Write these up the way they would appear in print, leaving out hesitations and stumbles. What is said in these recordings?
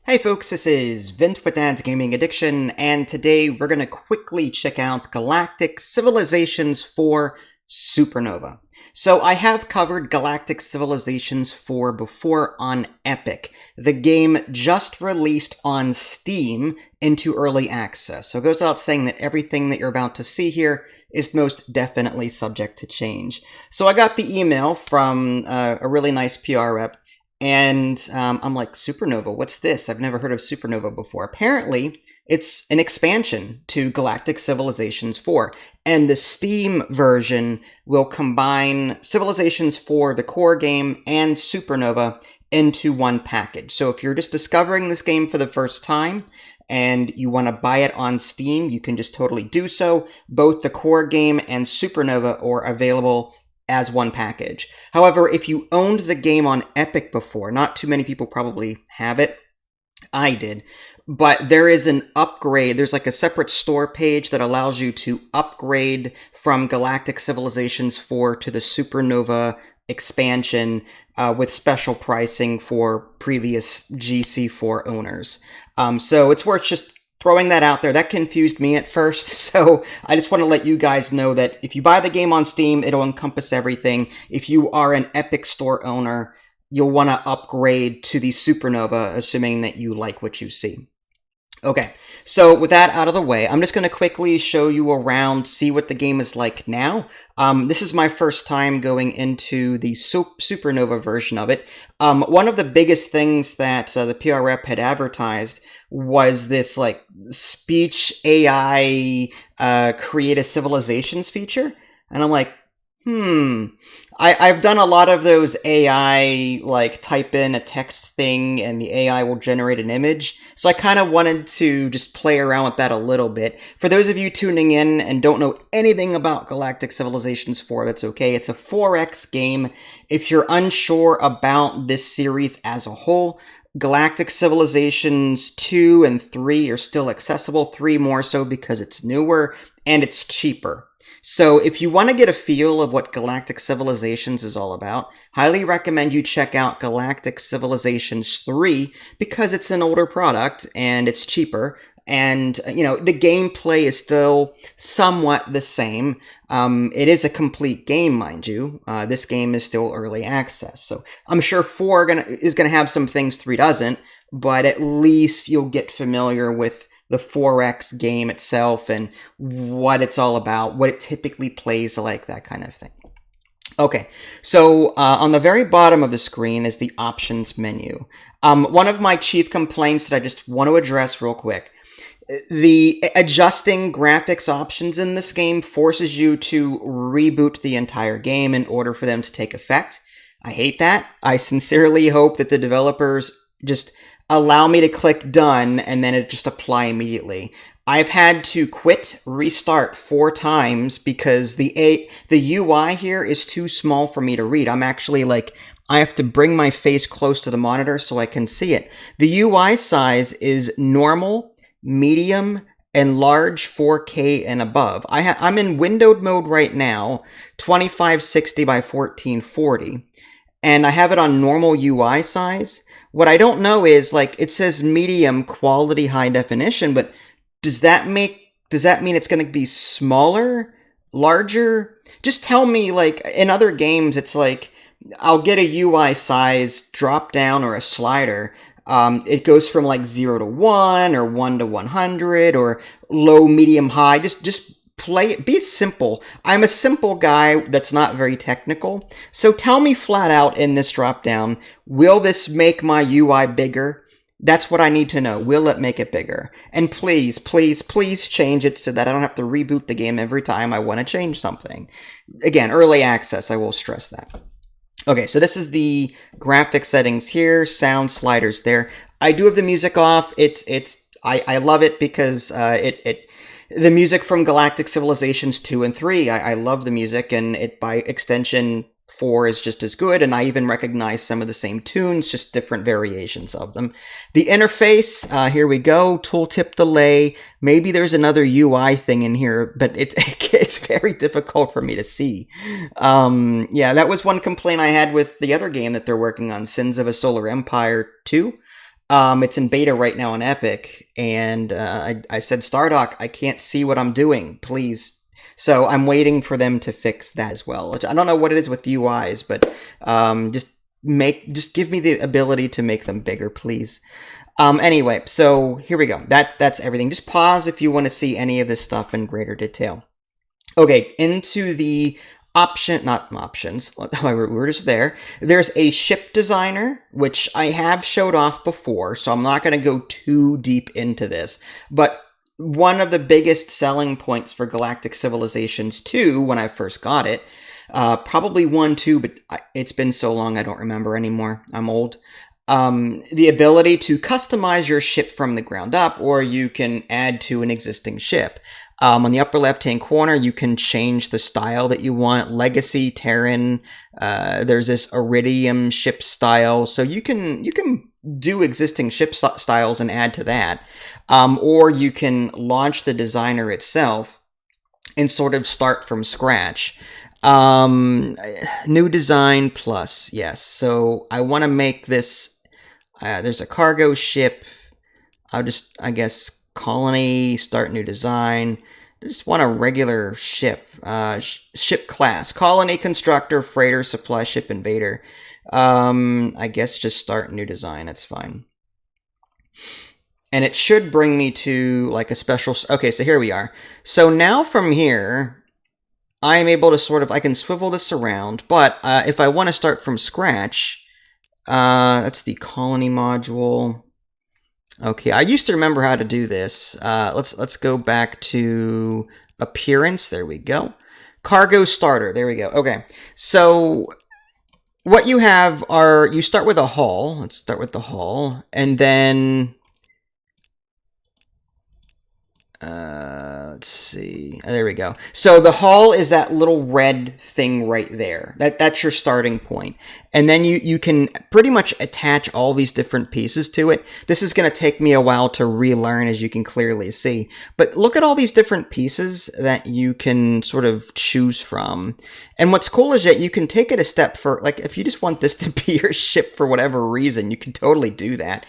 Hey folks, this is Vince with Dad's Gaming Addiction, and today we're going to quickly check out Galactic Civilizations 4 Supernova. So I have covered Galactic Civilizations 4 before on Epic. The game just released on Steam into early access. So it goes without saying that everything that you're about to see here is most definitely subject to change. So I got the email from a really nice PR rep. And I'm like, Supernova, what's this? I've never heard of Supernova before. Apparently, it's an expansion to Galactic Civilizations 4. And the Steam version will combine Civilizations 4, the core game, and Supernova into one package. So if you're just discovering this game for the first time, and you want to buy it on Steam, you can just totally do so. Both the core game and Supernova are available as one package. However, if you owned the game on Epic before, not too many people probably have it. I did. But there is an upgrade. There's like a separate store page that allows you to upgrade from Galactic Civilizations 4 to the Supernova expansion with special pricing for previous GC4 owners. So it's worth just throwing that out there. That confused me at first, so I just want to let you guys know that if you buy the game on Steam, it'll encompass everything. If you are an Epic Store owner, you'll want to upgrade to the Supernova, assuming that you like what you see. Okay, so with that out of the way, I'm just going to quickly show you around, see what the game is like now. This is my first time going into the Supernova version of it. One of the biggest things that the PR rep had advertised was this like speech AI create a civilizations feature. And I'm like, I've done a lot of those AI, like type in a text thing and the AI will generate an image. So I kind of wanted to just play around with that a little bit. For those of you tuning in and don't know anything about Galactic Civilizations 4, that's okay. It's a 4X game. If you're unsure about this series as a whole, Galactic Civilizations 2 and 3 are still accessible, 3 more so because it's newer and it's cheaper. So if you want to get a feel of what Galactic Civilizations is all about, highly recommend you check out Galactic Civilizations 3 because it's an older product and it's cheaper. And, you know, the gameplay is still somewhat the same. It is a complete game, mind you. This game is still early access. So I'm sure 4 is gonna have some things 3 doesn't, but at least you'll get familiar with the 4X game itself and what it's all about, what it typically plays like, that kind of thing. Okay, so on the very bottom of the screen is the options menu. One of my chief complaints that I just want to address real quick. The adjusting graphics options in this game forces you to reboot the entire game in order for them to take effect. I hate that. I sincerely hope that the developers just allow me to click done and then it just apply immediately. I've had to quit, restart 4 times because the UI here is too small for me to read. I'm actually like, I have to bring my face close to the monitor so I can see it. The UI size is normal, medium, and large 4K and above. I'm in windowed mode right now, 2560 by 1440, and I have it on normal UI size. What I don't know is, like, it says medium quality high definition, but does that mean it's going to be smaller, larger? Just tell me, like, in other games, it's like, I'll get a UI size drop down or a slider. It goes from like 0 to 1 or 1 to 100 or low, medium, high. Just play it. Be simple. I'm a simple guy that's not very technical. So tell me flat out in this drop down, will this make my UI bigger? That's what I need to know. Will it make it bigger? And please, please, please change it so that I don't have to reboot the game every time I want to change something. Again, early access, I will stress that. Okay, so this is the graphic settings here, sound sliders there. I do have the music off. I love it because the music from Galactic Civilizations 2 and 3, I love the music, and it by extension 4 is just as good, and I even recognize some of the same tunes, just different variations of them. The interface, here we go, tooltip delay. Maybe there's another UI thing in here, but it's very difficult for me to see. Yeah, that was one complaint I had with the other game that they're working on, Sins of a Solar Empire 2. It's in beta right now on Epic, and I said, Stardock, I can't see what I'm doing, please. So I'm waiting for them to fix that as well. I don't know what it is with UIs, but just give me the ability to make them bigger, please. Anyway, so here we go. That's everything. Just pause if you want to see any of this stuff in greater detail. Okay, into the not options, we're just there. There's a ship designer, which I have showed off before, so I'm not going to go too deep into this. But one of the biggest selling points for Galactic Civilizations 2, when I first got it, probably 1, 2, but it's been so long I don't remember anymore. I'm old. The ability to customize your ship from the ground up, or you can add to an existing ship. On the upper left-hand corner, you can change the style that you want. Legacy, Terran, there's this Iridium ship style. So you can do existing ship styles and add to that. Or you can launch the designer itself and sort of start from scratch. New design plus, yes. So I want to make this, there's a cargo ship. I guess, colony, start new design. I just want a regular ship, ship class, colony, constructor, freighter, supply ship, invader. I guess just start new design. That's fine. And it should bring me to like a special. Okay, so here we are. So now from here, I'm able to I can swivel this around. But if I want to start from scratch, that's the colony module. Okay, I used to remember how to do this. Let's go back to appearance. There we go. Cargo starter. There we go. Okay, so what you have are, you start with a hull. Let's start with the hull, and then let's see. There we go. So the hull is that little red thing right there. That's your starting point. And then you can pretty much attach all these different pieces to it. This is going to take me a while to relearn, as you can clearly see. But look at all these different pieces that you can sort of choose from. And what's cool is that you can take it a step for, like, if you just want this to be your ship for whatever reason, you can totally do that.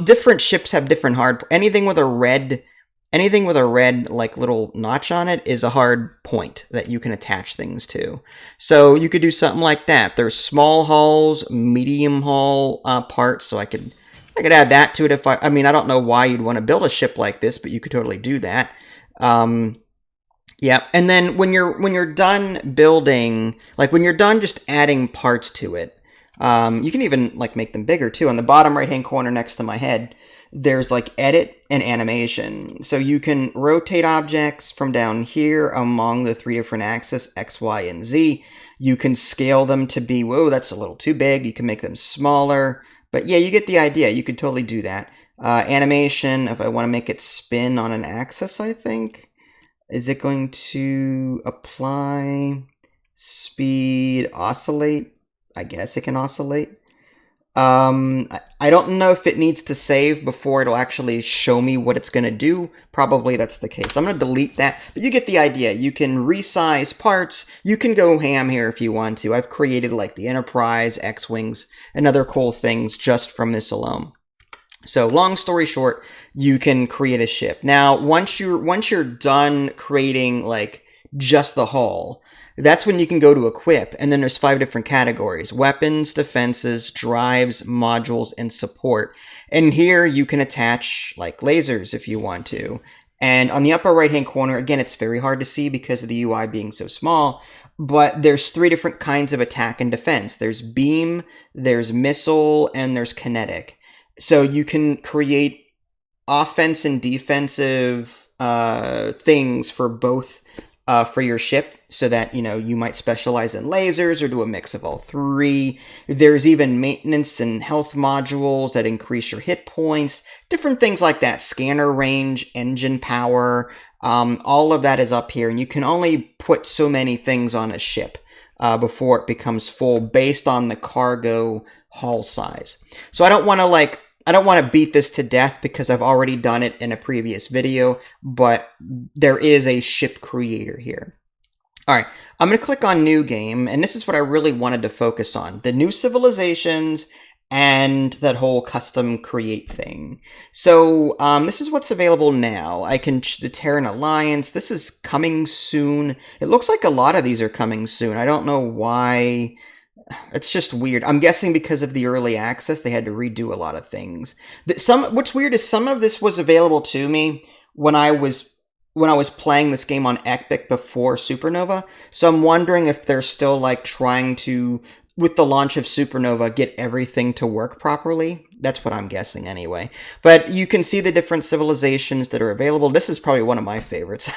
Different ships have different anything with a red like little notch on it is a hard point that you can attach things to. So you could do something like that. There's small hulls, medium hull parts, so I could add that to it if I mean, I don't know why you'd want to build a ship like this, but you could totally do that. Yeah, and then when you're done building, like when you're done just adding parts to it, you can even like make them bigger too. On the bottom right hand corner next to my head, there's like edit and animation. So you can rotate objects from down here among the 3 different axes, X, Y, and Z. You can scale them to be, whoa, that's a little too big. You can make them smaller. But yeah, you get the idea. You could totally do that. Animation, if I want to make it spin on an axis, I think. Is it going to apply speed, oscillate? I guess it can oscillate. I don't know if it needs to save before it'll actually show me what it's going to do. Probably that's the case. I'm going to delete that, but you get the idea. You can resize parts. You can go ham here if you want to. I've created like the Enterprise, X-Wings, and other cool things just from this alone. So long story short, you can create a ship. Now, once you're done creating like just the hull, that's when you can go to equip, and then there's 5 different categories: weapons, defenses, drives, modules, and support. And here you can attach like lasers if you want to. And on the upper right hand corner, again, it's very hard to see because of the UI being so small, but there's 3 different kinds of attack and defense. There's beam, there's missile, and there's kinetic. So you can create offense and defensive things for both for your ship, so that, you know, you might specialize in lasers or do a mix of all 3. There's even maintenance and health modules that increase your hit points, different things like that. Scanner range, engine power, all of that is up here, and you can only put so many things on a ship before it becomes full based on the cargo hull size. So I don't want to beat this to death because I've already done it in a previous video, but there is a ship creator here. All right, I'm going to click on New Game, and this is what I really wanted to focus on: the new civilizations and that whole custom create thing. So this is what's available now. I can the Terran Alliance. This is coming soon. It looks like a lot of these are coming soon. I don't know why. It's just weird. I'm guessing because of the early access, they had to redo a lot of things. What's weird is some of this was available to me when I was playing this game on Epic before Supernova. So I'm wondering if they're still like trying to, with the launch of Supernova, get everything to work properly. That's what I'm guessing anyway. But you can see the different civilizations that are available. This is probably one of my favorites.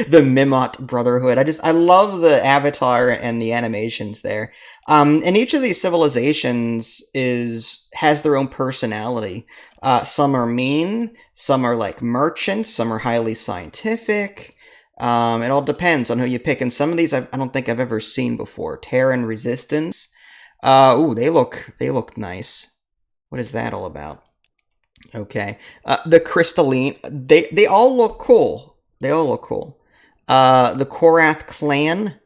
The Mimot Brotherhood. I love the avatar and the animations there. And each of these civilizations has their own personality. Some are mean, some are like merchants, some are highly scientific. It all depends on who you pick. And some of these I don't think I've ever seen before. Terran Resistance. Ooh, they look nice. What is that all about? Okay. The Crystalline. They all look cool. They all look cool. The Korath Clan.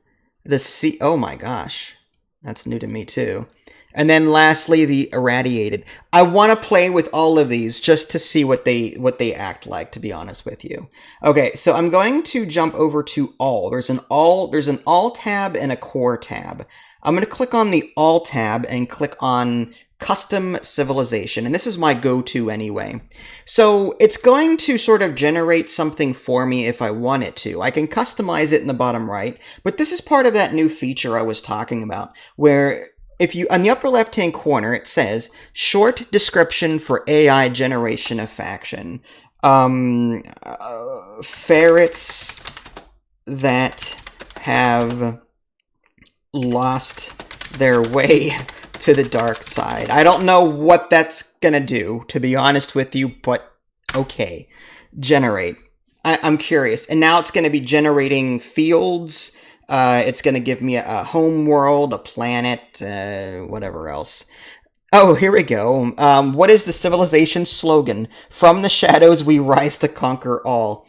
The Sea. Oh my gosh. That's new to me too. And then lastly, the Irradiated. I want to play with all of these just to see what they act like, to be honest with you. Okay, so I'm going to jump over to all. There's an all tab and a core tab. I'm going to click on the all tab and click on custom civilization. And this is my go-to anyway. So it's going to sort of generate something for me if I want it to. I can customize it in the bottom right, but this is part of that new feature I was talking about, where if you, on the upper left-hand corner, it says, short description for AI generation of faction. Ferrets that have lost their way to the dark side. I don't know what that's gonna do, to be honest with you, but okay. Generate. I'm curious. And now it's gonna be generating fields. It's going to give me a home world, a planet, whatever else. Oh, here we go. What is the civilization slogan? From the shadows we rise to conquer all.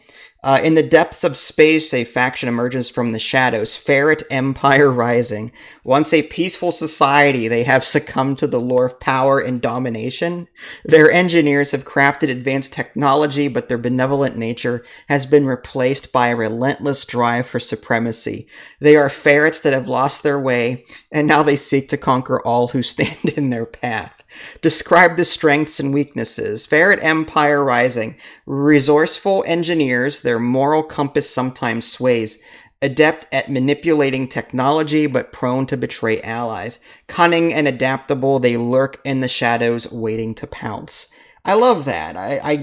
In the depths of space, a faction emerges from the shadows. Ferret Empire Rising. Once a peaceful society, they have succumbed to the lure of power and domination. Their engineers have crafted advanced technology, but their benevolent nature has been replaced by a relentless drive for supremacy. They are ferrets that have lost their way, and now they seek to conquer all who stand in their path. Describe the strengths and weaknesses. Ferret Empire Rising. Resourceful engineers, their moral compass sometimes sways. Adept at manipulating technology, but prone to betray allies. Cunning and adaptable, they lurk in the shadows, waiting to pounce. I love that.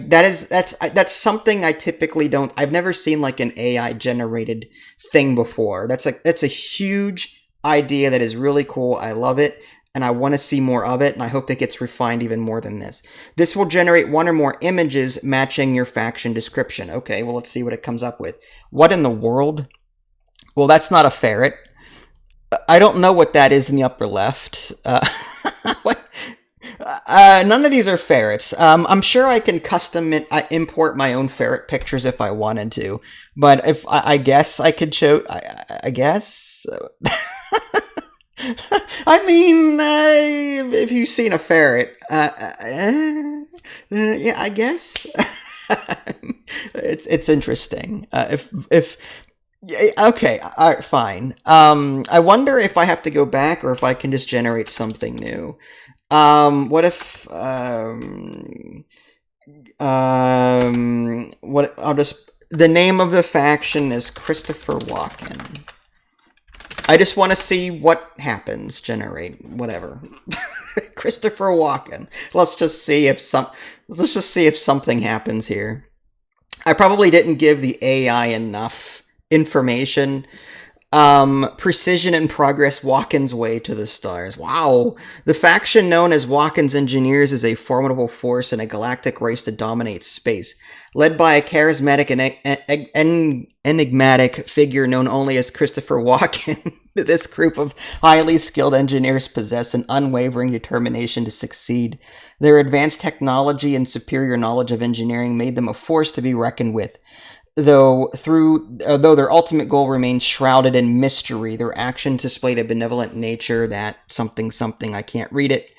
That's something I typically don't. I've never seen like an AI generated thing before. That's a huge idea that is really cool. I love it. And I want to see more of it, and I hope it gets refined even more than this. This will generate one or more images matching your faction description. Okay, well, let's see what it comes up with. What in the world? Well, that's not a ferret. I don't know what that is in the upper left. None of these are ferrets. I'm sure I can import my own ferret pictures if I wanted to. But if I guess I could show... I guess... I mean, if you've seen a ferret, yeah, I guess it's interesting. Okay, all right, fine. I wonder if I have to go back or if I can just generate something new. What if the name of the faction is Christopher Walken. I just want to see what happens. Generate whatever. Christopher Walken. Let's just see if something happens here. I probably didn't give the AI enough information. Precision and progress Walken's way to the stars. Wow. The faction known as Walken's Engineers is a formidable force in a galactic race to dominate space. Led by a charismatic and enigmatic figure known only as Christopher Walken, this group of highly skilled engineers possess an unwavering determination to succeed. Their advanced technology and superior knowledge of engineering made them a force to be reckoned with. Though their ultimate goal remains shrouded in mystery, their actions displayed a benevolent nature that something, I can't read it.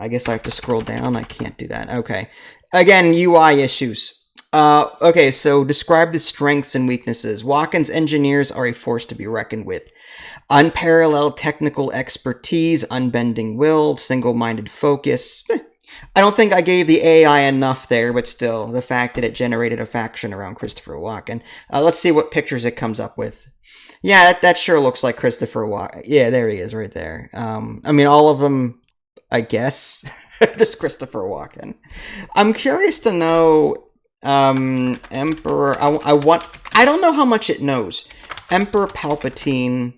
I guess I have to scroll down. I can't do that. Okay. Again, UI issues. Okay, so describe the strengths and weaknesses. Watkins engineers are a force to be reckoned with. Unparalleled technical expertise, unbending will, single-minded focus. I don't think I gave the AI enough there, but still, the fact that it generated a faction around Christopher Walken. Let's see what pictures it comes up with. Yeah, that sure looks like Christopher Walken. Yeah, there he is right there. I mean, all of them, I guess, just Christopher Walken. I'm curious to know, Emperor, I don't know how much it knows. Emperor Palpatine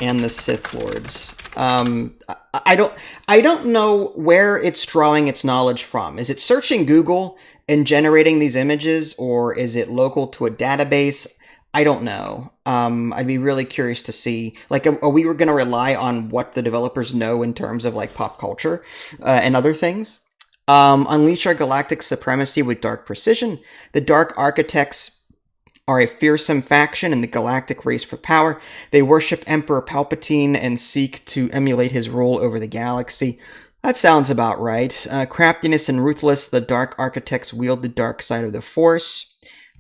and the Sith Lords. I don't know where it's drawing its knowledge from. Is it searching Google and generating these images, or is it local to a database? I don't know. I'd be really curious to see, like, are we going to rely on what the developers know in terms of, like, pop culture and other things? Unleash our galactic supremacy with dark precision. The Dark Architects are a fearsome faction in the galactic race for power. They worship Emperor Palpatine and seek to emulate his rule over the galaxy. That sounds about right. Craftiness and ruthless, the Dark Architects wield the dark side of the Force.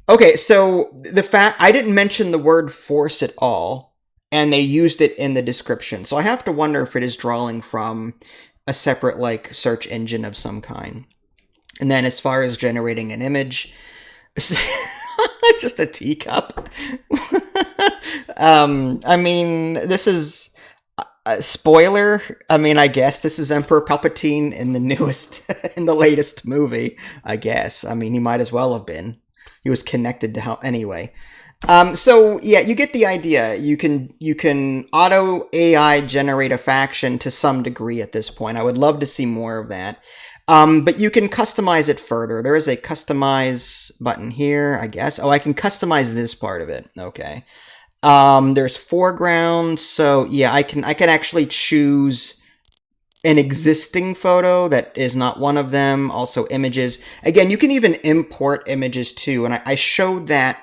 Okay, so the fact I didn't mention the word Force at all, and they used it in the description. So I have to wonder if it is drawing from a separate, like, search engine of some kind. And then as far as generating an image, just a teacup. I mean, this is a spoiler. I mean, I guess this is Emperor Palpatine in the latest movie, I guess. I mean, he might as well have been. He was connected to how, anyway. So yeah, you get the idea. You can auto AI generate a faction to some degree at this point. I would love to see more of that. But you can customize it further. There is a customize button here, I guess. Oh, I can customize this part of it. Okay. There's foreground. So yeah, I can actually choose an existing photo that is not one of them. Also images. Again, you can even import images too. And I showed that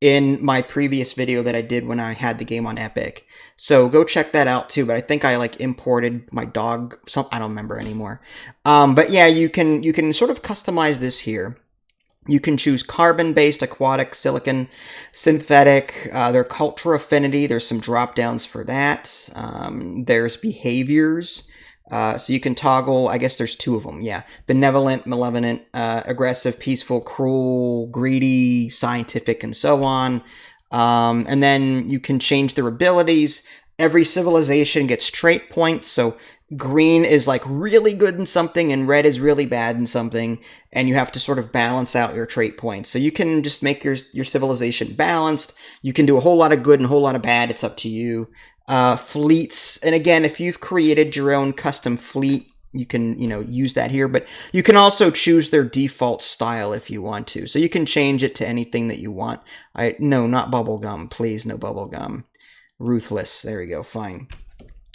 in my previous video that I did when I had the game on Epic. So go check that out too. But I think I like imported my dog. I don't remember anymore. But yeah, you can sort of customize this here. You can choose carbon-based, aquatic, silicon, synthetic. Their culture affinity. There's some drop downs for that. There's behaviors. So you can toggle, I guess there's two of them, yeah. Benevolent, malevolent, aggressive, peaceful, cruel, greedy, scientific, and so on. And then you can change their abilities. Every civilization gets trait points, so green is like really good in something and red is really bad in something, and you have to sort of balance out your trait points. So you can just make your civilization balanced. You can do a whole lot of good and a whole lot of bad. It's up to you. Fleets, and again, if you've created your own custom fleet, you can, use that here, but you can also choose their default style if you want to. So you can change it to anything that you want. No, not bubblegum, please, no bubblegum. Ruthless, there we go, fine.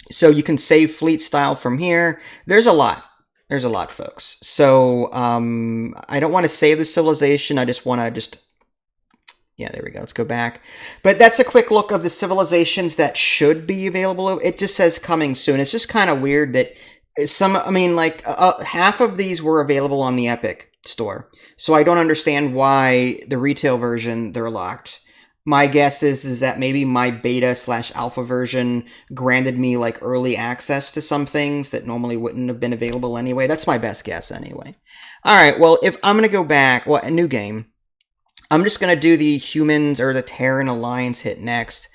So you can save fleet style from here. There's a lot, folks. So, I don't want to save the civilization, I just want to yeah, there we go. Let's go back. But that's a quick look of the civilizations that should be available. It just says coming soon. It's just kind of weird that half of these were available on the Epic store. So I don't understand why the retail version, they're locked. My guess is that maybe my beta/alpha version granted me like early access to some things that normally wouldn't have been available anyway. That's my best guess anyway. All right, well, if I'm going to go back, a new game. I'm just going to do the humans or the Terran Alliance hit next.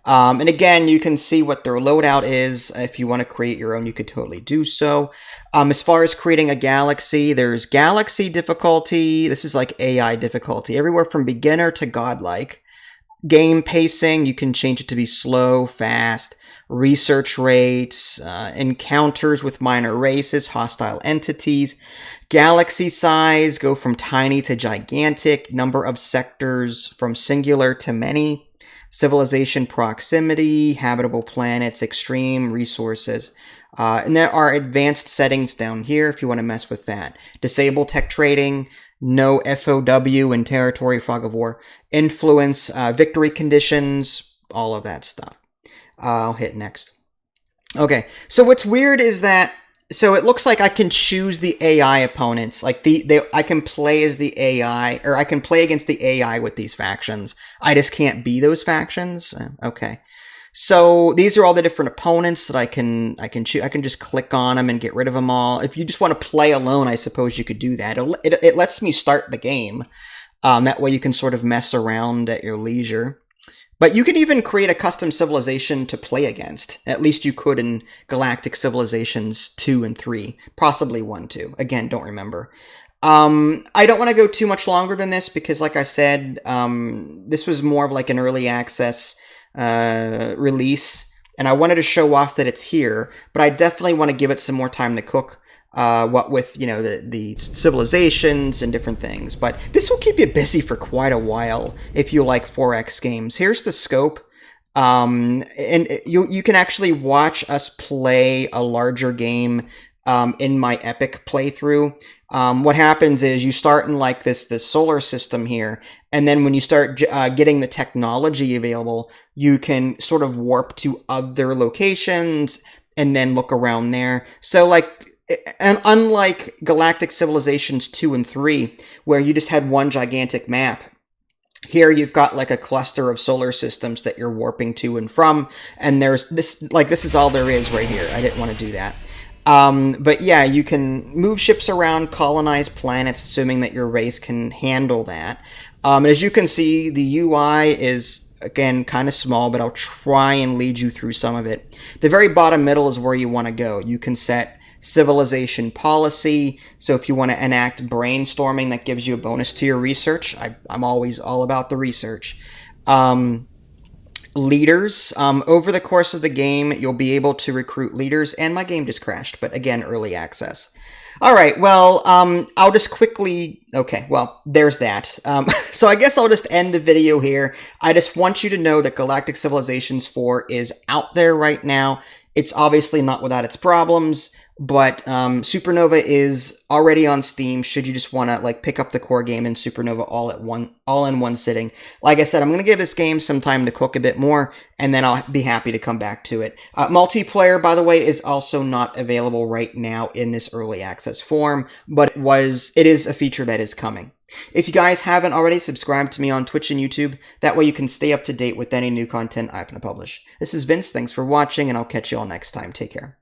And again, you can see what their loadout is. If you want to create your own, you could totally do so. As far as creating a galaxy, there's galaxy difficulty. This is like AI difficulty, everywhere from beginner to godlike. Game pacing, you can change it to be slow, fast. Research rates, encounters with minor races, hostile entities. Galaxy size, go from tiny to gigantic. Number of sectors from singular to many. Civilization proximity, habitable planets, extreme resources. And there are advanced settings down here if you want to mess with that. Disable tech trading, no FOW and territory, fog of war. Influence, victory conditions, all of that stuff. I'll hit next. Okay, so what's weird is that So it looks like I can choose the AI opponents. Like I can play as the AI, or I can play against the AI with these factions. I just can't be those factions. Okay. So these are all the different opponents that I can choose. I can just click on them and get rid of them all. If you just want to play alone, I suppose you could do that. It lets me start the game. That way you can sort of mess around at your leisure. But you can even create a custom civilization to play against. At least you could in Galactic Civilizations 2 and 3. Possibly 1 too. Again, don't remember. I don't want to go too much longer than this because, like I said, this was more of like an early access release. And I wanted to show off that it's here. But I definitely want to give it some more time to cook. What with, you know, the civilizations and different things. But this will keep you busy for quite a while if you like 4X games. Here's the scope. And you can actually watch us play a larger game in my Epic playthrough. What happens is you start in like this solar system here, and then when you start getting the technology available, you can sort of warp to other locations and then look around there. So like, and unlike Galactic Civilizations 2 and 3, where you just had one gigantic map, here you've got like a cluster of solar systems that you're warping to and from, and there's this, like, this is all there is right here. I didn't want to do that. But yeah, you can move ships around, colonize planets, assuming that your race can handle that. And as you can see, the UI is, again, kind of small, but I'll try and lead you through some of it. The very bottom middle is where you want to go. You can set civilization policy. So if you want to enact brainstorming, that gives you a bonus to your research. I'm always all about the research. Leaders. Over the course of the game, you'll be able to recruit leaders, and my game just crashed, but again, early access. All right, well, I'll just quickly... Okay, well, there's that. So I guess I'll just end the video here. I just want you to know that Galactic Civilizations 4 is out there right now. It's obviously not without its problems, but Supernova is already on Steam should you just want to like pick up the core game in Supernova all in one sitting. Like I said, I'm going to give this game some time to cook a bit more, and then I'll be happy to come back to it. Multiplayer, by the way, is also not available right now in this early access form, but it is a feature that is coming. If you guys haven't already, subscribe to me on Twitch and YouTube. That way you can stay up to date with any new content I'm going to publish. This is Vince. Thanks for watching, and I'll catch you all next time. Take care.